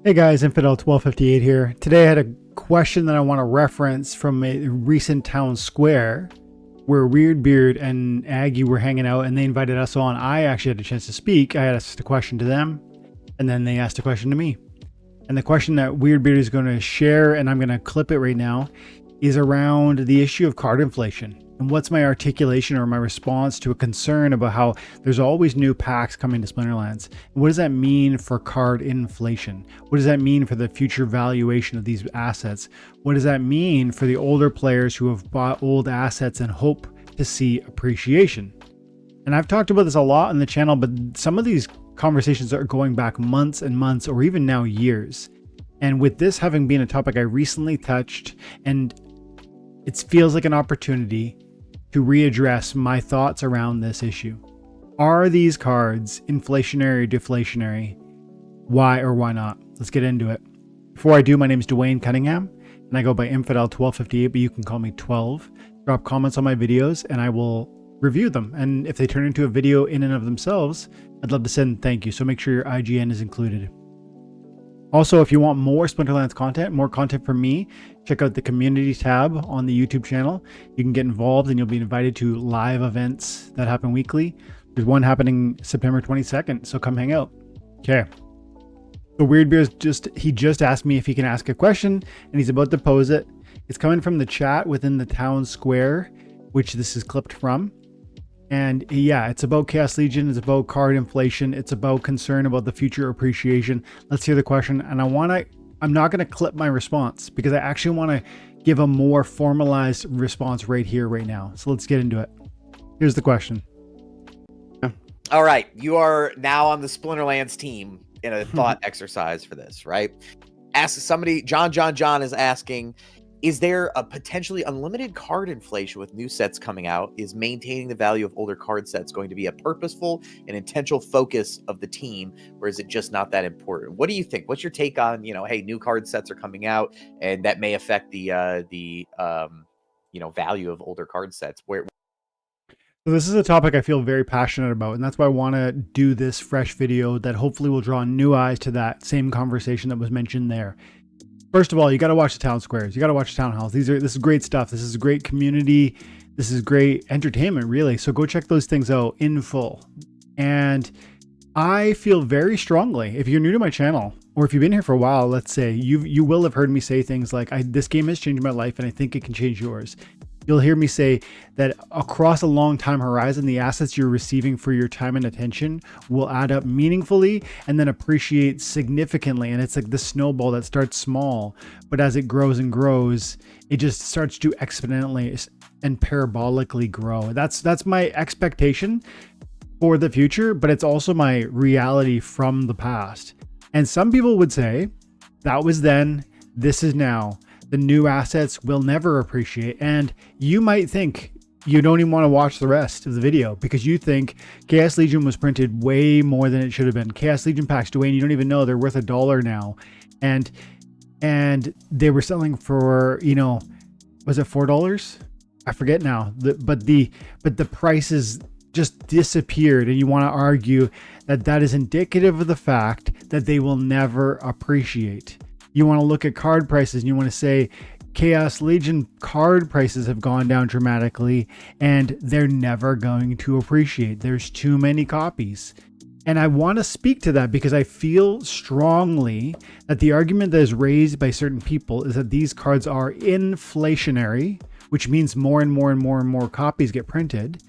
Hey guys, Infidel1258 here. Today I had a question that I want to reference from a recent town square where Weirdbeard and Aggie were hanging out and they invited us on. I actually had a chance to speak. I asked a question to them and then they asked a question to me. And the question that Weirdbeard is going to share, and I'm going to clip it right now, is around the issue of card inflation. And what's my articulation or my response to a concern about how there's always new packs coming to Splinterlands? And what does that mean for card inflation? What does that mean for the future valuation of these assets? What does that mean for the older players who have bought old assets and hope to see appreciation? And I've talked about this a lot on the channel, but some of these conversations are going back months and months, or even now years. And with this having been a topic I recently touched, and it feels like an opportunity to readdress my thoughts around this issue. Are these cards inflationary or deflationary? Why or why not? Let's get into it. Before I do, my name is Dwayne Cunningham and I go by Infidel1258, but you can call me 12. Drop comments on my videos and I will review them. And if they turn into a video in and of themselves, I'd love to send thank you. So make sure your IGN is included. Also, if you want more Splinterlands content, more content from me, check out the community tab on the YouTube channel. You can get involved and you'll be invited to live events that happen weekly. There's one happening September 22nd, so come hang out. Okay. So Weirdbeard just asked me if he can ask a question, and he's about to pose it. It's coming from the chat within the town square, which this is clipped from. And yeah, it's about Chaos Legion, it's about card inflation, it's about concern about the future appreciation. Let's hear the question. And I'm not going to clip my response because I actually want to give a more formalized response right here, right now. So let's get into it. Here's the question. All right. You are now on the Splinterlands team in a thought exercise for this, right? Ask somebody, John is asking, is there a potentially unlimited card inflation with new sets coming out? Is maintaining the value of older card sets going to be a purposeful and intentional focus of the team, or is it just not that important? What do you think? What's your take on, hey, new card sets are coming out and that may affect the value of older card sets? So this is a topic I feel very passionate about, and that's why I want to do this fresh video that hopefully will draw new eyes to that same conversation that was mentioned there. First of all, you got to watch the town squares. You got to watch town halls. This is great stuff. This is great community. This is great entertainment, really. So go check those things out in full. And I feel very strongly, if you're new to my channel, or if you've been here for a while, let's say, you will have heard me say things like, this game has changed my life and I think it can change yours. You'll hear me say that across a long time horizon, the assets you're receiving for your time and attention will add up meaningfully and then appreciate significantly. And it's like the snowball that starts small, but as it grows and grows, it just starts to exponentially and parabolically grow. That's my expectation for the future, but it's also my reality from the past. And some people would say that was then, this is now. The new assets will never appreciate, and you might think you don't even want to watch the rest of the video because you think Chaos Legion was printed way more than it should have been. Chaos Legion packs, Dwayne, you don't even know they're worth $1 now, and they were selling for, was it $4? I forget now. But the prices just disappeared, and you want to argue that is indicative of the fact that they will never appreciate. You want to look at card prices and you want to say Chaos Legion card prices have gone down dramatically and they're never going to appreciate. There's too many copies. And I want to speak to that because I feel strongly that the argument that is raised by certain people is that these cards are inflationary, which means more and more and more and more copies get printed.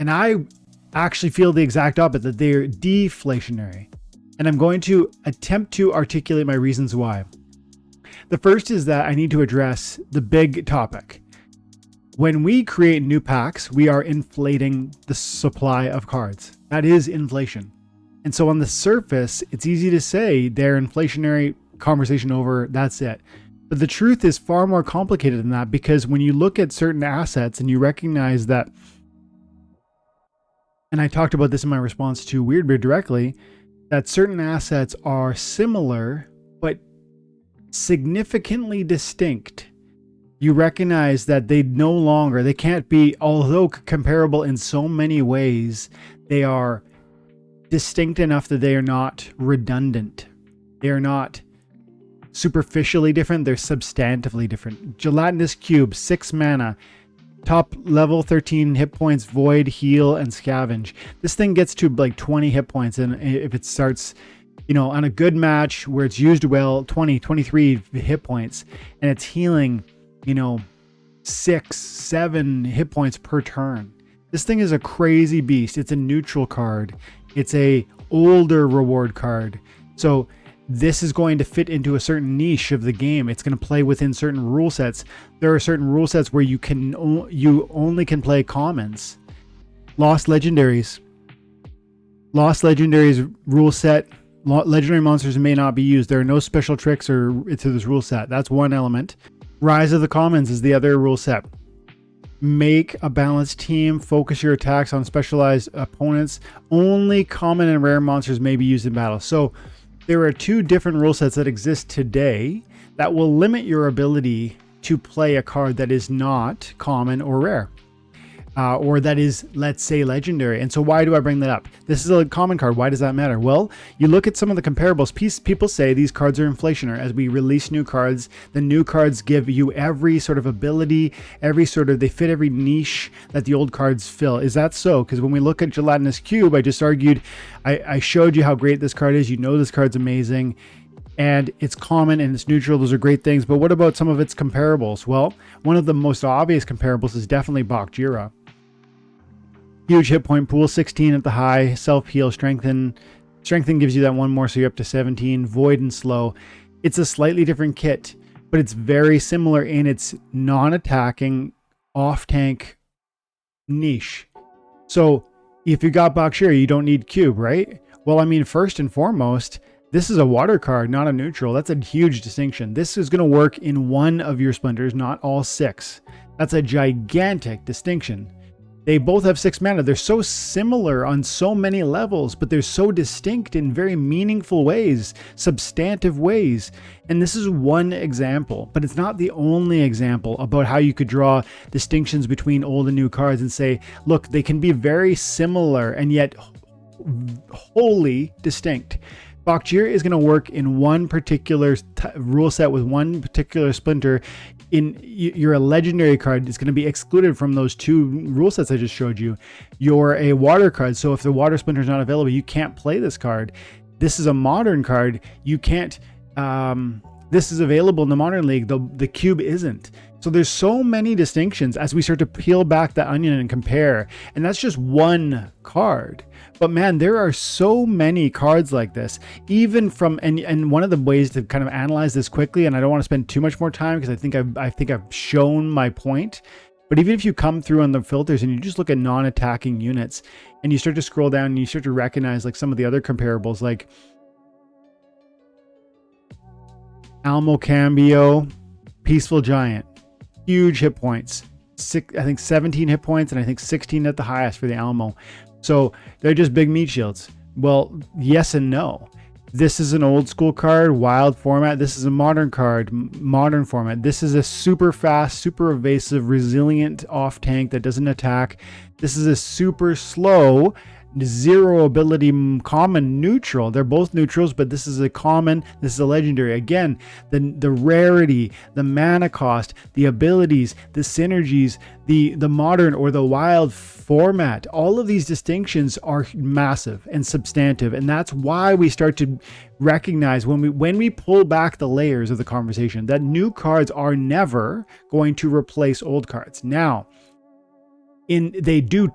And I actually feel the exact opposite, that they're deflationary. And I'm going to attempt to articulate my reasons why. The first is that I need to address the big topic. When we create new packs, we are inflating the supply of cards. That is inflation. And so on the surface, it's easy to say they're inflationary, conversation over, that's it. But the truth is far more complicated than that, because when you look at certain assets and you recognize that, and I talked about this in my response to Weirdbeard directly, that certain assets are similar, but significantly distinct. You recognize that they can't be, although comparable in so many ways, they are distinct enough that they are not redundant. They are not superficially different, they're substantively different. Gelatinous Cube, 6 mana, top level 13 hit points, void, heal, and scavenge. This thing gets to like 20 hit points, and if it starts, you know, on a good match where it's used well, 23 hit points, and it's healing, you know, 6-7 hit points per turn. This thing is a crazy beast. It's a neutral card. It's a older reward card. So this is going to fit into a certain niche of the game. It's going to play within certain rule sets. There are certain rule sets where you only can play commons. Lost Legendaries rule set. Legendary monsters may not be used. There are no special tricks or to this rule set. That's one element. Rise of the Commons is the other rule set. Make a balanced team. Focus your attacks on specialized opponents. Only common and rare monsters may be used in battle. So there are 2 different rule sets that exist today that will limit your ability to play a card that is not common or rare. Or that is, let's say, legendary. And so why do I bring that up? This is a common card. Why does that matter? Well, you look at some of the comparables. People say these cards are inflationary. As we release new cards, the new cards give you every sort of ability, they fit every niche that the old cards fill. Is that so? Because when we look at Gelatinous Cube, I just argued, I showed you how great this card is. You know this card's amazing. And it's common and it's neutral. Those are great things. But what about some of its comparables? Well, one of the most obvious comparables is definitely Bakjira. Huge hit point pool, 16 at the high, self-heal, strengthen. Strengthen gives you that one more, so you're up to 17. Void and slow. It's a slightly different kit, but it's very similar in its non-attacking, off-tank niche. So if you got Bakjira, you don't need Cube, right? Well, I mean, first and foremost, this is a water card, not a neutral. That's a huge distinction. This is going to work in one of your splinters, not all 6. That's a gigantic distinction. They both have 6 mana. They're so similar on so many levels, but they're so distinct in very meaningful ways, substantive ways. And this is one example, but it's not the only example about how you could draw distinctions between old and new cards and say, look, they can be very similar and yet wholly distinct. Bakjira is going to work in one particular rule set with one particular splinter. You're a legendary card. It's going to be excluded from those 2 rule sets I just showed you. You're a water card, so if the water splinter is not available, you can't play this card. This is a modern card. You can't. This is available in the Modern League. The cube isn't. So there's so many distinctions as we start to peel back the onion and compare. And that's just one card. But man, there are so many cards like this, even from, and one of the ways to kind of analyze this quickly, and I don't want to spend too much more time because I think I've shown my point. But even if you come through on the filters and you just look at non-attacking units and you start to scroll down and you start to recognize like some of the other comparables, like Almo Cambio, Peaceful Giant, huge hit points, I think 17 hit points, and I think 16 at the highest for the Almo. So they're just big meat shields. Well, yes and no. This is an old school card, wild format. This is a modern card, modern format. This is a super fast, super evasive, resilient off tank that doesn't attack. This is a super slow, 0 ability common neutral. They're both neutrals, but this is a common, this is a legendary. Again, the rarity, the mana cost, the abilities, the synergies, the modern or the wild format, all of these distinctions are massive and substantive. And that's why we start to recognize when we pull back the layers of the conversation that new cards are never going to replace old cards. Now, they do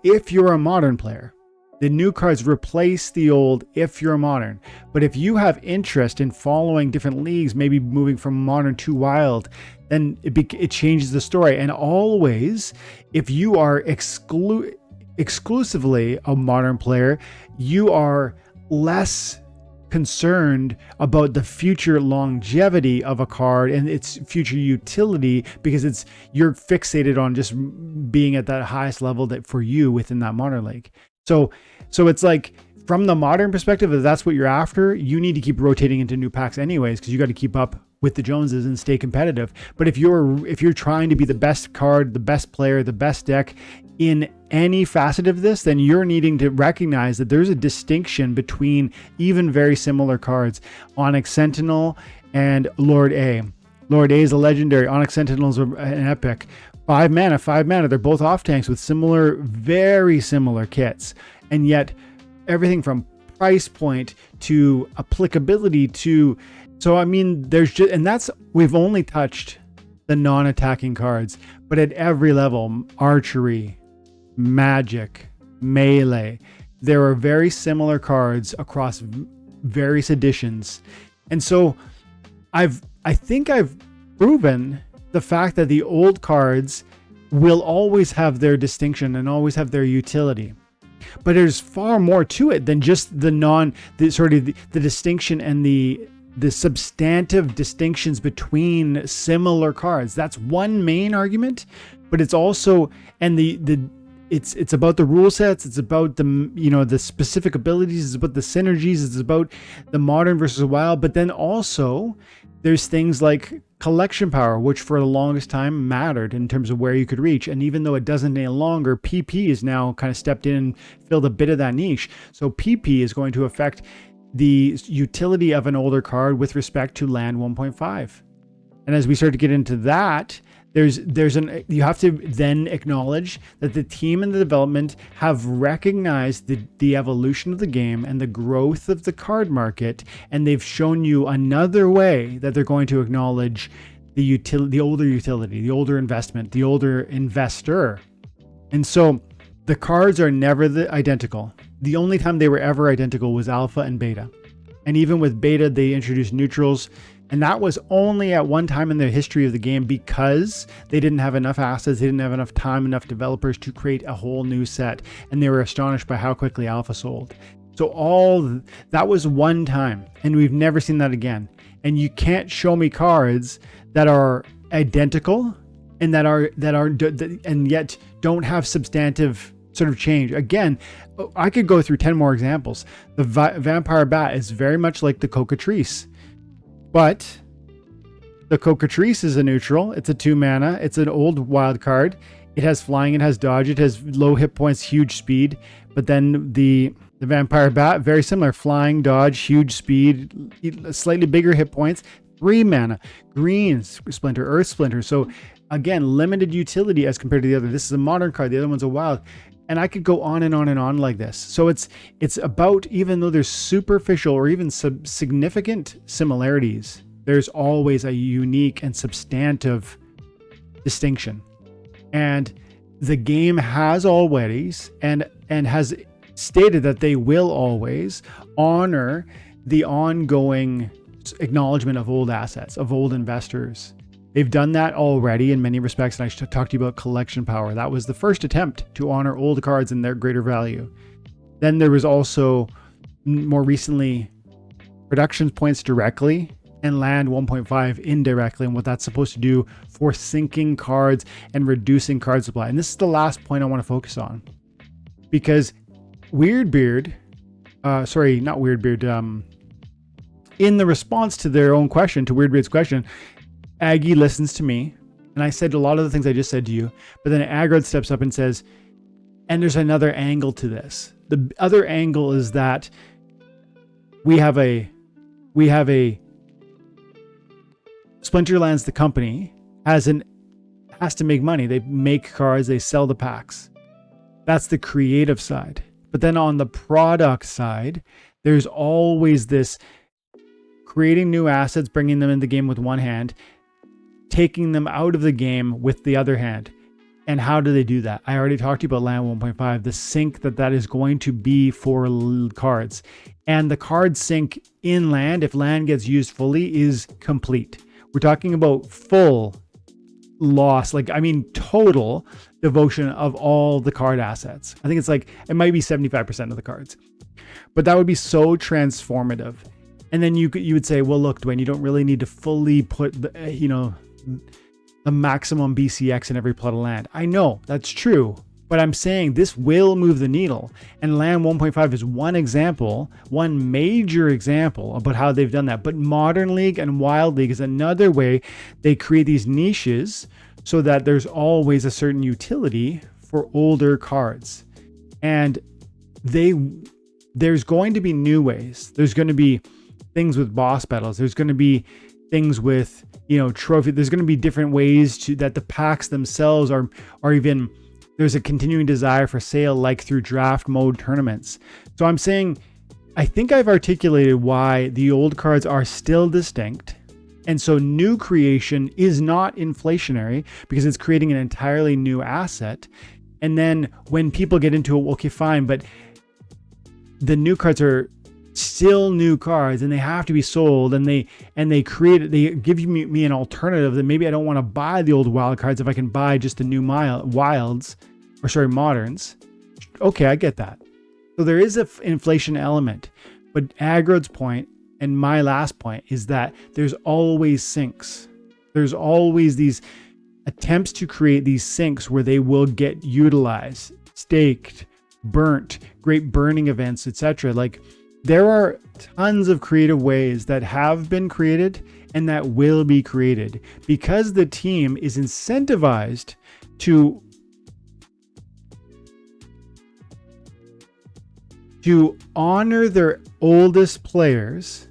if you're a modern player. The new cards replace the old if you're a modern. But if you have interest in following different leagues, maybe moving from modern to wild, then it changes the story. And always, if you are exclusively a modern player, you are less concerned about the future longevity of a card and its future utility because you're fixated on just being at that highest level that for you within that modern league. So it's like from the modern perspective, if that's what you're after, you need to keep rotating into new packs anyways because you got to keep up with the Joneses and stay competitive. But if you're trying to be the best card, the best player, the best deck in any facet of this, then you're needing to recognize that there's a distinction between even very similar cards. Onyx Sentinel and Lord A. Lord A is a legendary. Onyx Sentinel is an epic. 5 mana. They're both off tanks with similar, very similar kits. And yet everything from price point to applicability to, so I mean, there's just, and that's, we've only touched the non-attacking cards, but at every level, archery, magic, melee, there are very similar cards across various editions. And so I think I've proven the fact that the old cards will always have their distinction and always have their utility. But there's far more to it than just the distinction and the substantive distinctions between similar cards. That's one main argument, but it's also, and it's about the rule sets, it's about the specific abilities, it's about the synergies, it's about the modern versus wild, but then also there's things like collection power, which for the longest time mattered in terms of where you could reach. And even though it doesn't any longer, PP is now kind of stepped in and filled a bit of that niche. So PP is going to affect the utility of an older card with respect to land 1.5. And as we start to get into that, you have to then acknowledge that the team and the development have recognized the evolution of the game and the growth of the card market, and they've shown you another way that they're going to acknowledge the older utility, the older investment, the older investor. And so the cards are never identical. The only time they were ever identical was alpha and beta. And even with beta, they introduced neutrals. And that was only at one time in the history of the game because they didn't have enough assets, they didn't have enough time, enough developers to create a whole new set. And they were astonished by how quickly alpha sold. So that was one time, and we've never seen that again. And you can't show me cards that are identical and and yet don't have substantive sort of change. Again, I could go through 10 more examples. The Vampire Bat is very much like the Cockatrice. But the Cockatrice is a neutral. It's a 2 mana. It's an old wild card. It has flying. It has dodge. It has low hit points, huge speed. But then the Vampire Bat, very similar. Flying, dodge, huge speed, slightly bigger hit points. 3 mana. Green Splinter, Earth Splinter. So again, limited utility as compared to the other. This is a modern card. The other one's a wild. And I could go on and on and on like this. So it's about, even though there's superficial or even significant similarities, there's always a unique and substantive distinction. And the game has always and has stated that they will always honor the ongoing acknowledgement of old assets, of old investors. They've done that already in many respects, and I should talk to you about collection power. That was the first attempt to honor old cards and their greater value. Then there was also, more recently, production points directly and land 1.5 indirectly, and what that's supposed to do for syncing cards and reducing card supply. And this is the last point I want to focus on, because Weirdbeard, in the response to their own question, to Weirdbeard's question, Aggie listens to me, and I said a lot of the things I just said to you, but then Agrod steps up and says, and there's another angle to this. The other angle is that we have a Splinterlands, the company, has to make money. They make cards, they sell the packs. That's the creative side. But then on the product side, there's always this creating new assets, bringing them in the game with one hand, taking them out of the game with the other hand. And how do they do that? I already talked to you about land 1.5, the sync that is going to be for cards. And the card sync in land, if land gets used fully, is complete. We're talking about full loss, total devotion of all the card assets. I think it might be 75% of the cards. But that would be so transformative. And then you would say, well, look, Dwayne, you don't really need to fully put the maximum BCX in every plot of land. I know that's true, but I'm saying this will move the needle. And land 1.5 is one example, one major example about how they've done that. But Modern League and Wild League is another way they create these niches so that there's always a certain utility for older cards. And there's going to be new ways. There's going to be things with boss battles. There's going to be things with, trophy. There's going to be different ways that the packs themselves are even, there's a continuing desire for sale, like through draft mode tournaments. So I'm saying, I think I've articulated why the old cards are still distinct. And so new creation is not inflationary because it's creating an entirely new asset. And then when people get into it, okay, fine, but the new cards are still new cards and they have to be sold, and they give me an alternative that maybe I don't want to buy the old wild cards if I can buy just the new moderns. Okay, I get that. So there is an inflation element, but Agrod's point and my last point is that there's always sinks. There's always these attempts to create these sinks where they will get utilized, staked, burnt, great burning events, etc. Like, there are tons of creative ways that have been created and that will be created because the team is incentivized to honor their oldest players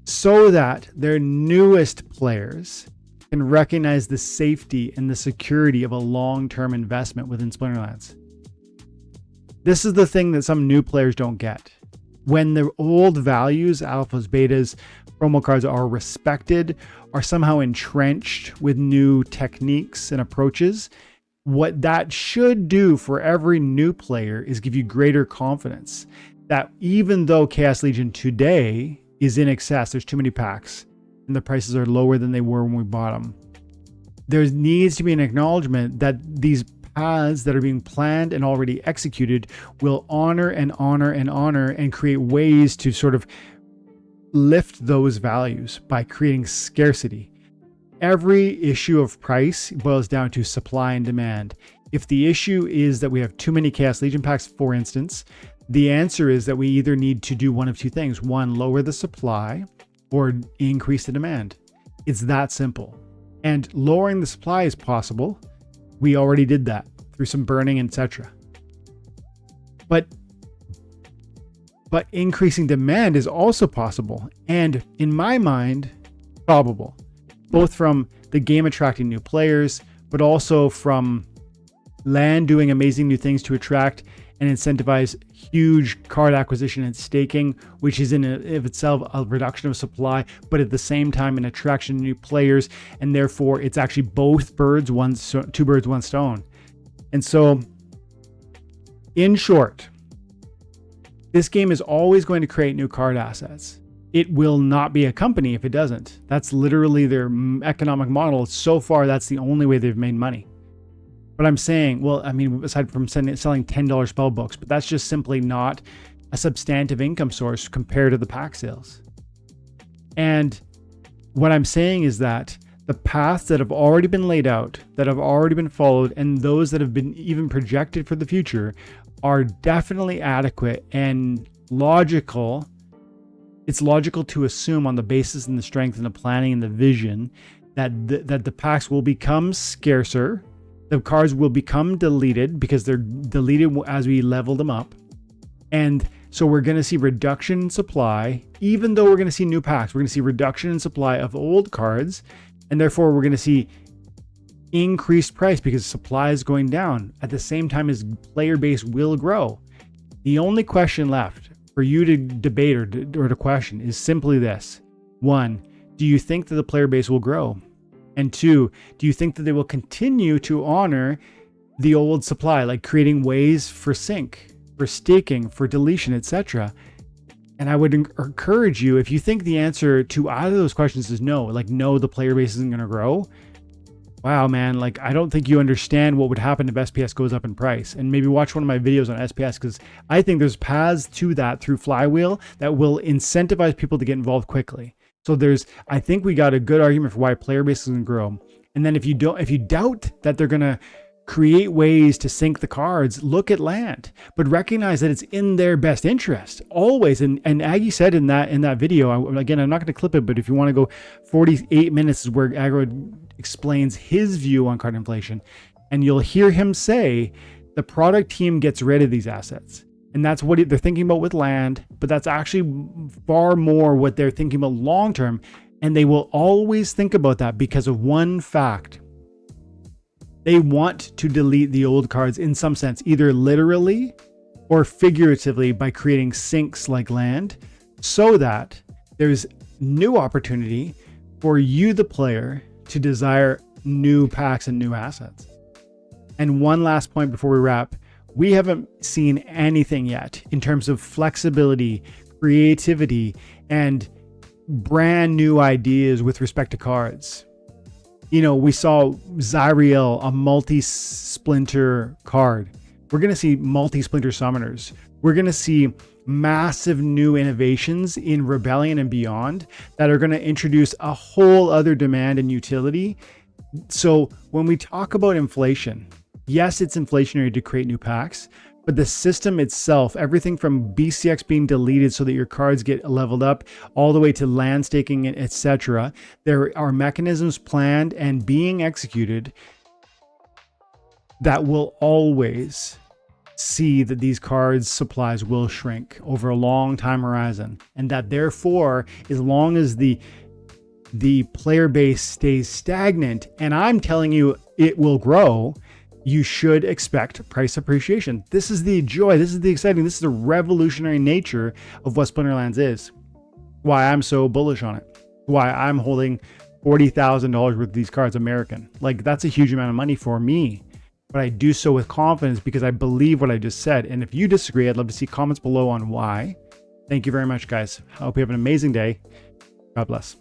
so that their newest players can recognize the safety and the security of a long-term investment within Splinterlands. This is the thing that some new players don't get. When the old values, alphas, betas, promo cards are respected, are somehow entrenched with new techniques and approaches, what that should do for every new player is give you greater confidence that even though Chaos Legion today is in excess, there's too many packs and the prices are lower than they were when we bought them, there needs to be an acknowledgement that these paths that are being planned and already executed will honor and create ways to sort of lift those values by creating scarcity. Every issue of price boils down to supply and demand. If the issue is that we have too many Chaos Legion packs, for instance, the answer is that we either need to do one of two things. One, lower the supply, or increase the demand. It's that simple. And lowering the supply is possible. We already did that through some burning, etc. But increasing demand is also possible, and in my mind, probable. Both from the game attracting new players, but also from LAN doing amazing new things to attract and incentivize huge card acquisition and staking, which is in and of itself a reduction of supply, but at the same time an attraction of new players, and therefore it's actually both birds, two birds, one stone. And so, in short, this game is always going to create new card assets. It will not be a company if it doesn't. That's literally their economic model. So far, that's the only way they've made money. But I'm saying, well, I mean, aside from selling $10 spell books, but that's just simply not a substantive income source compared to the pack sales. And what I'm saying is that the paths that have already been laid out, that have already been followed, and those that have been even projected for the future are definitely adequate and logical. It's logical to assume on the basis and the strength and the planning and the vision that the packs will become scarcer. The cards will become deleted because they're deleted as we level them up. And so we're going to see reduction in supply, even though we're going to see new packs. We're going to see reduction in supply of old cards. And therefore we're going to see increased price because supply is going down at the same time as player base will grow. The only question left for you to debate or to question is simply this. One, do you think that the player base will grow? And two, do you think that they will continue to honor the old supply, like creating ways for sync, for staking, for deletion, etc.? And I would encourage you, if you think the answer to either of those questions is no, like no, the player base isn't going to grow. Wow, man, like I don't think you understand what would happen if SPS goes up in price. And maybe watch one of my videos on SPS, because I think there's paths to that through Flywheel that will incentivize people to get involved quickly. So I think we got a good argument for why player base doesn't grow. And then if you doubt that they're going to create ways to sync the cards, look at land, but recognize that it's in their best interest always. And Aggie said in that video, again, I'm not going to clip it, but if you want to go 48 minutes is where Aggro explains his view on card inflation, and you'll hear him say the product team gets rid of these assets. And that's what they're thinking about with land, but that's actually far more what they're thinking about long term. And they will always think about that because of one fact. They want to delete the old cards in some sense, either literally or figuratively by creating sinks like land, so that there's new opportunity for you, the player, to desire new packs and new assets. And one last point before we wrap, we haven't seen anything yet in terms of flexibility, creativity, and brand new ideas with respect to cards. You know, we saw Zyriel, a multi-splinter card. We're going to see multi-splinter summoners. We're going to see massive new innovations in Rebellion and beyond that are going to introduce a whole other demand and utility. So when we talk about inflation, yes, it's inflationary to create new packs, but the system itself, everything from BCX being deleted so that your cards get leveled up, all the way to land staking, etc. There are mechanisms planned and being executed that will always see that these cards supplies will shrink over a long time horizon. And that therefore, as long as the player base stays stagnant, and I'm telling you it will grow, you should expect price appreciation. This is the joy. This is the exciting. This is the revolutionary nature of what Splinterlands is. Why I'm so bullish on it. Why I'm holding $40,000 worth of these cards American. Like, that's a huge amount of money for me. But I do so with confidence because I believe what I just said. And if you disagree, I'd love to see comments below on why. Thank you very much, guys. I hope you have an amazing day. God bless.